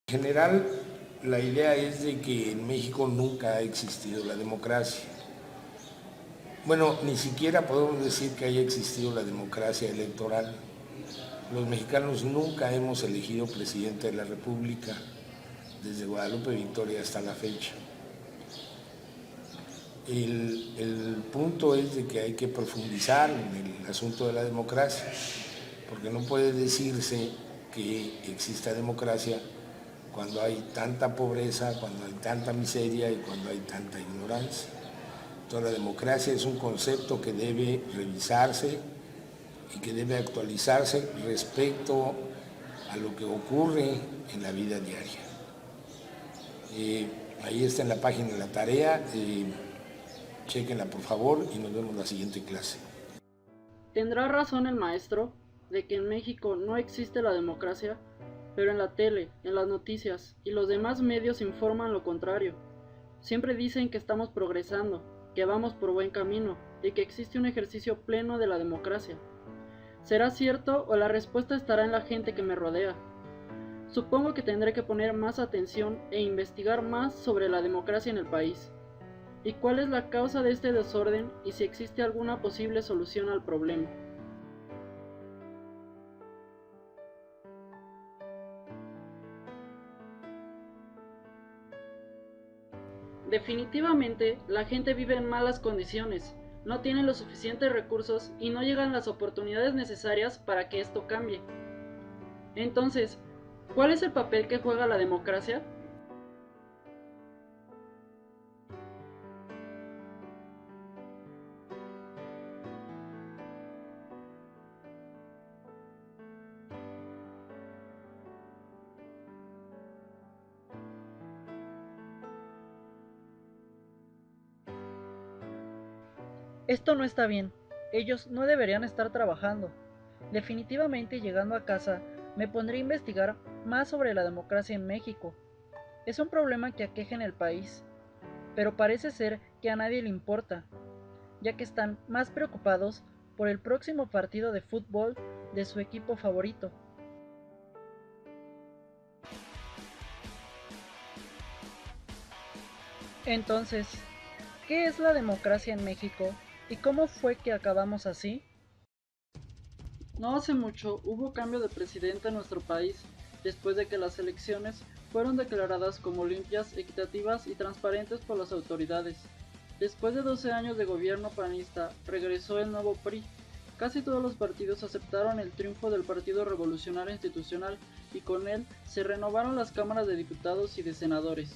En general, la idea es de que en México nunca ha existido la democracia. Bueno, ni siquiera podemos decir que haya existido la democracia electoral. Los mexicanos nunca hemos elegido presidente de la República, desde Guadalupe Victoria hasta la fecha. El punto es de que hay que profundizar en el asunto de la democracia, porque no puede decirse que exista democracia cuando hay tanta pobreza, cuando hay tanta miseria y cuando hay tanta ignorancia. Entonces la democracia es un concepto que debe revisarse y que debe actualizarse respecto a lo que ocurre en la vida diaria. Ahí está en la página de la tarea, chéquenla por favor y nos vemos la siguiente clase. Tendrá razón el maestro de que en México no existe la democracia, pero en la tele, en las noticias y los demás medios informan lo contrario. Siempre dicen que estamos progresando, que vamos por buen camino y que existe un ejercicio pleno de la democracia. ¿Será cierto o la respuesta estará en la gente que me rodea? Supongo que tendré que poner más atención e investigar más sobre la democracia en el país. ¿Y cuál es la causa de este desorden y si existe alguna posible solución al problema? Definitivamente, la gente vive en malas condiciones, no tiene los suficientes recursos y no llegan las oportunidades necesarias para que esto cambie. Entonces, ¿cuál es el papel que juega la democracia? Esto no está bien. Ellos no deberían estar trabajando. Definitivamente llegando a casa me pondré a investigar más sobre la democracia en México. Es un problema que aqueja en el país, pero parece ser que a nadie le importa, ya que están más preocupados por el próximo partido de fútbol de su equipo favorito. Entonces, ¿qué es la democracia en México y cómo fue que acabamos así? No hace mucho hubo cambio de presidente en nuestro país, después de que las elecciones fueron declaradas como limpias, equitativas y transparentes por las autoridades. Después de 12 años de gobierno panista, regresó el nuevo PRI. Casi todos los partidos aceptaron el triunfo del Partido Revolucionario Institucional y con él se renovaron las cámaras de diputados y de senadores.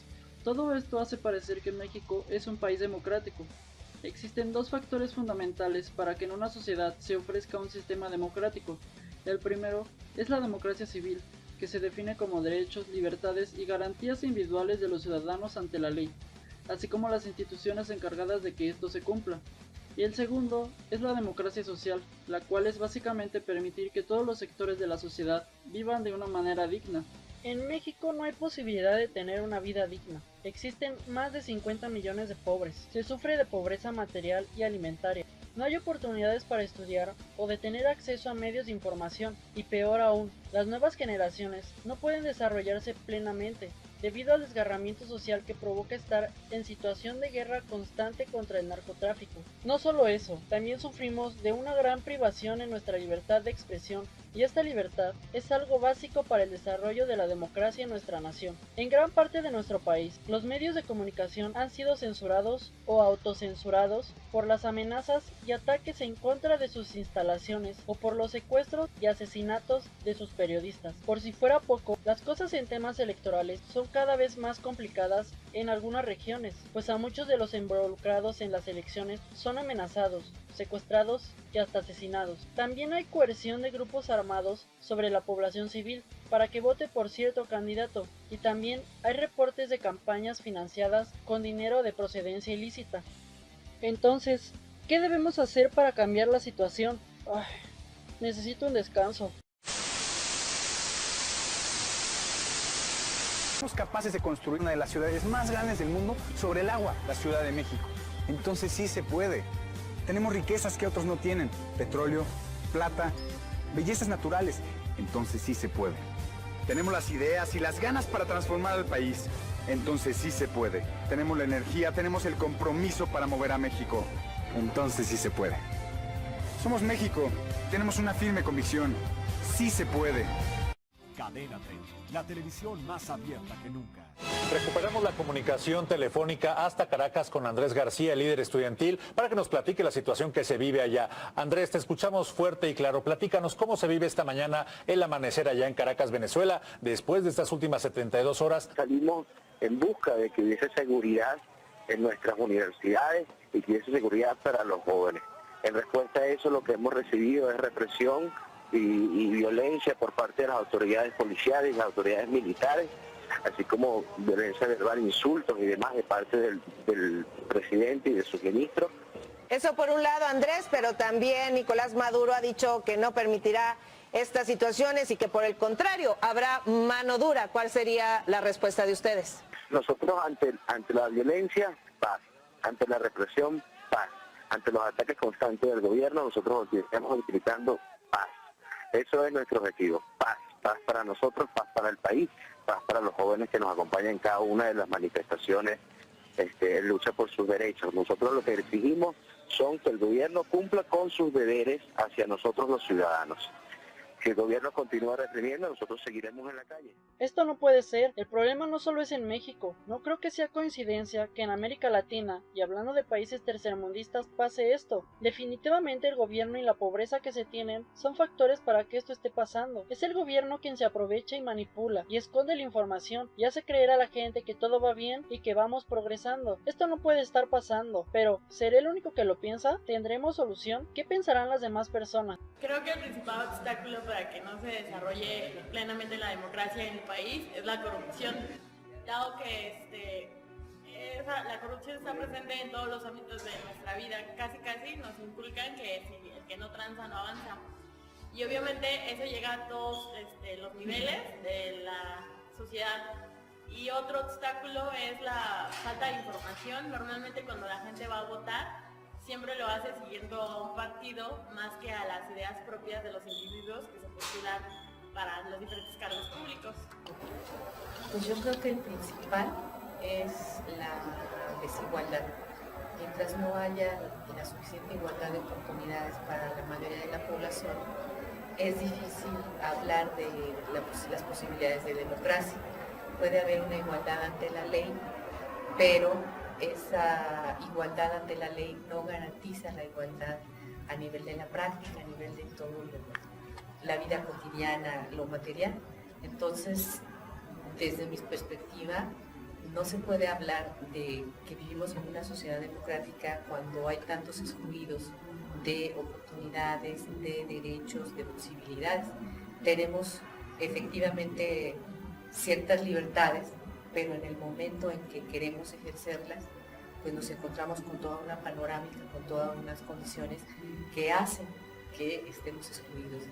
Todo esto hace parecer que México es un país democrático. Existen dos factores fundamentales para que en una sociedad se ofrezca un sistema democrático. El primero es la democracia civil, que se define como derechos, libertades y garantías individuales de los ciudadanos ante la ley, así como las instituciones encargadas de que esto se cumpla. Y el segundo es la democracia social, la cual es básicamente permitir que todos los sectores de la sociedad vivan de una manera digna. En México no hay posibilidad de tener una vida digna. Existen más de 50 millones de pobres. Se sufre de pobreza material y alimentaria. No hay oportunidades para estudiar o de tener acceso a medios de información. Y peor aún, las nuevas generaciones no pueden desarrollarse plenamente debido al desgarramiento social que provoca estar en situación de guerra constante contra el narcotráfico. No solo eso, también sufrimos de una gran privación en nuestra libertad de expresión, y esta libertad es algo básico para el desarrollo de la democracia en nuestra nación. En gran parte de nuestro país, los medios de comunicación han sido censurados o autocensurados por las amenazas y ataques en contra de sus instalaciones o por los secuestros y asesinatos de sus periodistas. Por si fuera poco, las cosas en temas electorales son cada vez más complicadas en algunas regiones, pues a muchos de los involucrados en las elecciones son amenazados, secuestrados y hasta asesinados. También hay coerción de grupos armados sobre la población civil para que vote por cierto candidato, y también hay reportes de campañas financiadas con dinero de procedencia ilícita. Entonces, ¿qué debemos hacer para cambiar la situación? Necesito un descanso. Somos capaces de construir una de las ciudades más grandes del mundo sobre el agua, la Ciudad de México. Entonces sí se puede. Tenemos riquezas que otros no tienen, petróleo, plata, bellezas naturales. Entonces sí se puede. tenemos las ideas y las ganas para transformar al país. Entonces sí se puede. Tenemos la energía, tenemos el compromiso para mover a México. Entonces sí se puede. Somos México, tenemos una firme convicción. Sí se puede. Cadena 30, la televisión más abierta que nunca. Recuperamos la comunicación telefónica hasta Caracas con Andrés García, el líder estudiantil, para que nos platique la situación que se vive allá. Andrés, te escuchamos fuerte y claro. Platícanos cómo se vive esta mañana el amanecer allá en Caracas, Venezuela, después de estas últimas 72 horas. Salimos en busca de que hubiese seguridad en nuestras universidades y que hubiese seguridad para los jóvenes. En respuesta a eso, lo que hemos recibido es represión y violencia por parte de las autoridades policiales y las autoridades militares, así como violencia verbal, insultos y demás de parte del presidente y de sus ministros. Eso por un lado, Andrés, pero también Nicolás Maduro ha dicho que no permitirá estas situaciones y que por el contrario habrá mano dura. ¿Cuál sería la respuesta de ustedes? Nosotros ante la violencia, paz; ante la represión, paz; ante los ataques constantes del gobierno, nosotros estamos gritando paz. Eso es nuestro objetivo, paz. Paz para nosotros, paz para el país, paz para los jóvenes que nos acompañan en cada una de las manifestaciones en lucha por sus derechos. Nosotros lo que exigimos son que el gobierno cumpla con sus deberes hacia nosotros los ciudadanos. Si el gobierno continúa reprimiendo, nosotros seguiremos en la calle. Esto no puede ser. El problema no solo es en México. No creo que sea coincidencia que en América Latina, y hablando de países tercermundistas, pase esto. Definitivamente el gobierno y la pobreza que se tienen son factores para que esto esté pasando. Es el gobierno quien se aprovecha y manipula, y esconde la información, y hace creer a la gente que todo va bien y que vamos progresando. Esto no puede estar pasando. Pero, ¿seré el único que lo piensa? ¿Tendremos solución? ¿Qué pensarán las demás personas? Creo que el principal obstáculo para que no se desarrolle plenamente la democracia en el país es la corrupción, dado que la corrupción está presente en todos los ámbitos de nuestra vida. Casi nos inculcan que si el que no tranza no avanza, y obviamente eso llega a todos los niveles de la sociedad. Y otro obstáculo es la falta de información. Normalmente cuando la gente va a votar siempre lo hace siguiendo a un partido más que a las ideas propias de los individuos que se postulan para los diferentes cargos públicos. Pues yo creo que el principal es la desigualdad. Mientras no haya la suficiente igualdad de oportunidades para la mayoría de la población, es difícil hablar de las posibilidades de democracia. Puede haber una igualdad ante la ley, pero esa igualdad ante la ley no garantiza la igualdad a nivel de la práctica, a nivel de todo la vida cotidiana, lo material. Entonces, desde mi perspectiva, no se puede hablar de que vivimos en una sociedad democrática cuando hay tantos excluidos de oportunidades, de derechos, de posibilidades. Tenemos efectivamente ciertas libertades, pero en el momento en que queremos ejercerlas, pues nos encontramos con toda una panorámica, con todas unas condiciones que hacen que estemos excluidos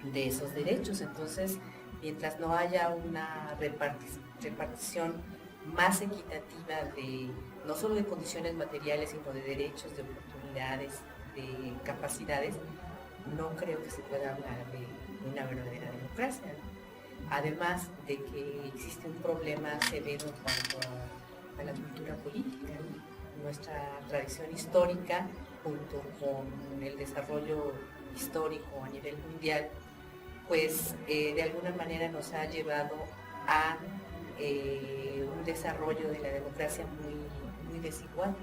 de esos derechos. Entonces, mientras no haya una repartición más equitativa no solo de condiciones materiales, sino de derechos, de oportunidades, de capacidades, no creo que se pueda hablar de una verdadera democracia. Además de que existe un problema severo en cuanto a la cultura política. Nuestra tradición histórica, junto con el desarrollo histórico a nivel mundial, pues de alguna manera nos ha llevado a un desarrollo de la democracia muy desigual,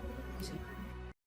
¿sí?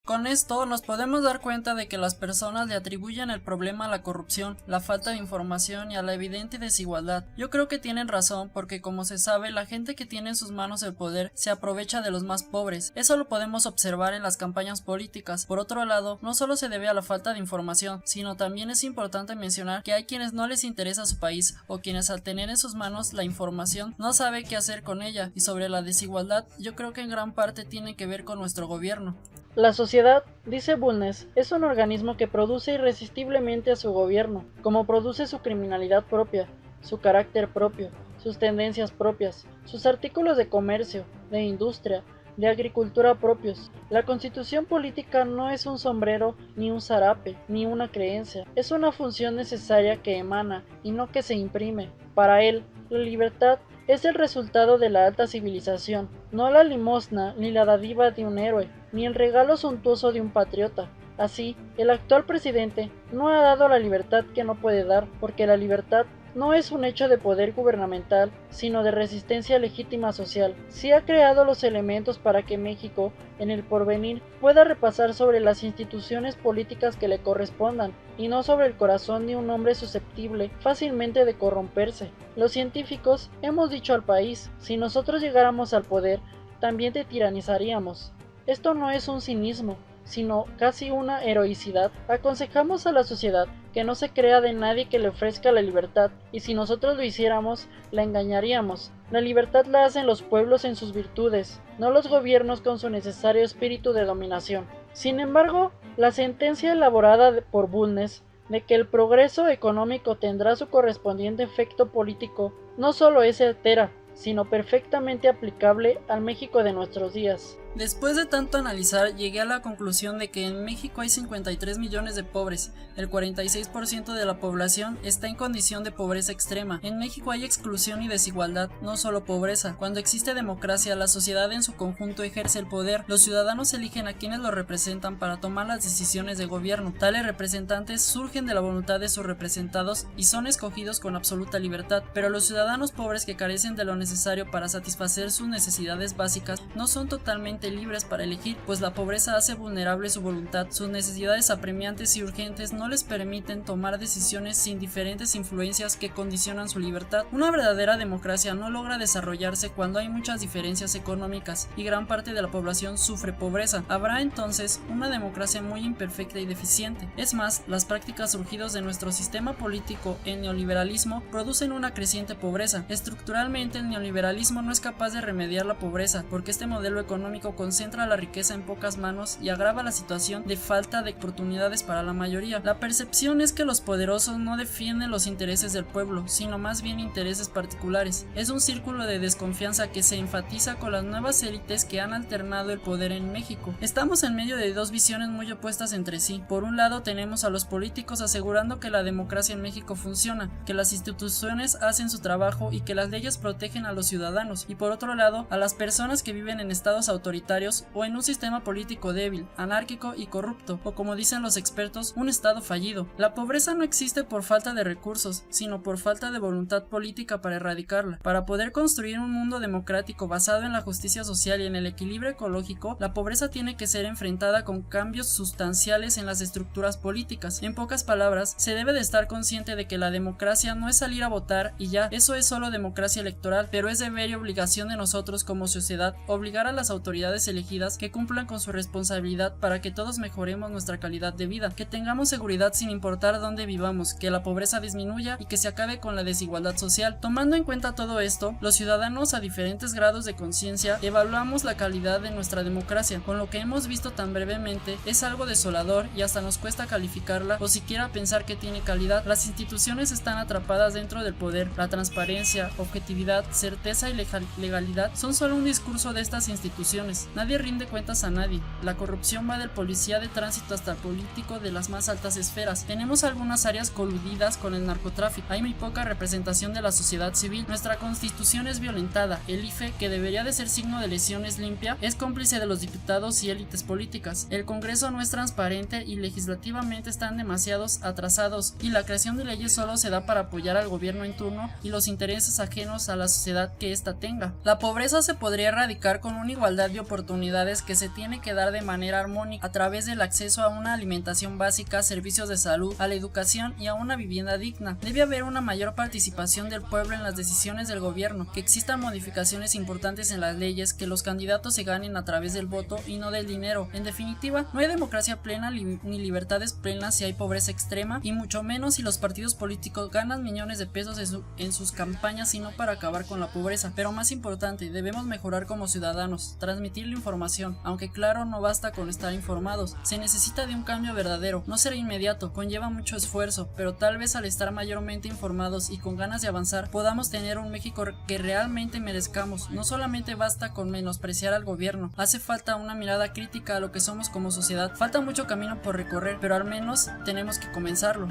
Con esto nos podemos dar cuenta de que las personas le atribuyen el problema a la corrupción, la falta de información y a la evidente desigualdad. Yo creo que tienen razón porque, como se sabe, la gente que tiene en sus manos el poder se aprovecha de los más pobres. Eso lo podemos observar en las campañas políticas. Por otro lado, no solo se debe a la falta de información, sino también es importante mencionar que hay quienes no les interesa su país o quienes al tener en sus manos la información no saben qué hacer con ella. Y sobre la desigualdad, yo creo que en gran parte tiene que ver con nuestro gobierno. La sociedad, dice Bulnes, es un organismo que produce irresistiblemente a su gobierno, como produce su criminalidad propia, su carácter propio, sus tendencias propias, sus artículos de comercio, de industria, de agricultura propios. La constitución política no es un sombrero, ni un zarape, ni una creencia. Es una función necesaria que emana y no que se imprime. Para él, la libertad es el resultado de la alta civilización, no la limosna ni la dádiva de un héroe, ni el regalo suntuoso de un patriota. Así, el actual presidente no ha dado la libertad que no puede dar, porque la libertad no es un hecho de poder gubernamental, sino de resistencia legítima social. Sí ha creado los elementos para que México, en el porvenir, pueda repasar sobre las instituciones políticas que le correspondan, y no sobre el corazón de un hombre susceptible fácilmente de corromperse. Los científicos hemos dicho al país, si nosotros llegáramos al poder, también te tiranizaríamos. Esto no es un cinismo, sino casi una heroicidad. Aconsejamos a la sociedad que no se crea de nadie que le ofrezca la libertad, y si nosotros lo hiciéramos, la engañaríamos. La libertad la hacen los pueblos en sus virtudes, no los gobiernos con su necesario espíritu de dominación. Sin embargo, la sentencia elaborada por Bulnes de que el progreso económico tendrá su correspondiente efecto político no solo es certera, sino perfectamente aplicable al México de nuestros días. Después de tanto analizar, llegué a la conclusión de que en México hay 53 millones de pobres, el 46% de la población está en condición de pobreza extrema. En México hay exclusión y desigualdad, no solo pobreza. Cuando existe democracia, la sociedad en su conjunto ejerce el poder, los ciudadanos eligen a quienes los representan para tomar las decisiones de gobierno. Tales representantes surgen de la voluntad de sus representados y son escogidos con absoluta libertad, pero los ciudadanos pobres que carecen de lo necesario para satisfacer sus necesidades básicas no son totalmente libres para elegir, pues la pobreza hace vulnerable su voluntad. Sus necesidades apremiantes y urgentes no les permiten tomar decisiones sin diferentes influencias que condicionan su libertad. Una verdadera democracia no logra desarrollarse cuando hay muchas diferencias económicas y gran parte de la población sufre pobreza. Habrá entonces una democracia muy imperfecta y deficiente. Es más, las prácticas surgidas de nuestro sistema político en neoliberalismo producen una creciente pobreza. Estructuralmente, el neoliberalismo no es capaz de remediar la pobreza, porque este modelo económico concentra la riqueza en pocas manos y agrava la situación de falta de oportunidades para la mayoría. La percepción es que los poderosos no defienden los intereses del pueblo, sino más bien intereses particulares. Es un círculo de desconfianza que se enfatiza con las nuevas élites que han alternado el poder en México. Estamos en medio de dos visiones muy opuestas entre sí. Por un lado tenemos a los políticos asegurando que la democracia en México funciona, que las instituciones hacen su trabajo y que las leyes protegen a los ciudadanos, y por otro lado a las personas que viven en estados autoritarios o en un sistema político débil, anárquico y corrupto, o como dicen los expertos, un estado fallido. La pobreza no existe por falta de recursos, sino por falta de voluntad política para erradicarla. Para poder construir un mundo democrático basado en la justicia social y en el equilibrio ecológico, la pobreza tiene que ser enfrentada con cambios sustanciales en las estructuras políticas. En pocas palabras, se debe de estar consciente de que la democracia no es salir a votar y ya, eso es solo democracia electoral, pero es deber y obligación de nosotros como sociedad obligar a las autoridades elegidas que cumplan con su responsabilidad para que todos mejoremos nuestra calidad de vida, que tengamos seguridad sin importar dónde vivamos, que la pobreza disminuya y que se acabe con la desigualdad social. Tomando en cuenta todo esto, los ciudadanos a diferentes grados de conciencia evaluamos la calidad de nuestra democracia. Con lo que hemos visto tan brevemente, es algo desolador y hasta nos cuesta calificarla o siquiera pensar que tiene calidad. Las instituciones están atrapadas dentro del poder. La transparencia, objetividad, certeza y legalidad son solo un discurso de estas instituciones. Nadie rinde cuentas a nadie. La corrupción va del policía de tránsito hasta el político de las más altas esferas. Tenemos algunas áreas coludidas con el narcotráfico. Hay muy poca representación de la sociedad civil. Nuestra constitución es violentada. El IFE, que debería de ser signo de elecciones limpia, es cómplice de los diputados y élites políticas. El Congreso no es transparente y legislativamente están demasiados atrasados, y la creación de leyes solo se da para apoyar al gobierno en turno y los intereses ajenos a la sociedad que ésta tenga. La pobreza se podría erradicar con una igualdad de oportunidades que se tiene que dar de manera armónica a través del acceso a una alimentación básica, servicios de salud, a la educación y a una vivienda digna. Debe haber una mayor participación del pueblo en las decisiones del gobierno, que existan modificaciones importantes en las leyes, que los candidatos se ganen a través del voto y no del dinero. En definitiva, no hay democracia plena ni libertades plenas si hay pobreza extrema, y mucho menos si los partidos políticos ganan millones de pesos en sus campañas, sino para acabar con la pobreza. Pero más importante, debemos mejorar como ciudadanos, transmitir compartir la información, aunque claro, no basta con estar informados, se necesita de un cambio verdadero, no será inmediato, conlleva mucho esfuerzo, pero tal vez al estar mayormente informados y con ganas de avanzar, podamos tener un México que realmente merezcamos. No solamente basta con menospreciar al gobierno, hace falta una mirada crítica a lo que somos como sociedad. Falta mucho camino por recorrer, pero al menos tenemos que comenzarlo.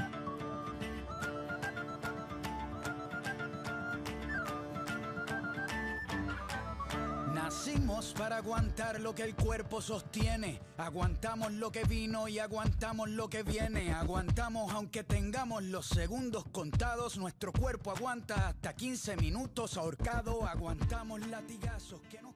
Nacimos para aguantar lo que el cuerpo sostiene. Aguantamos lo que vino y aguantamos lo que viene. Aguantamos aunque tengamos los segundos contados. Nuestro cuerpo aguanta hasta 15 minutos ahorcado. Aguantamos latigazos que no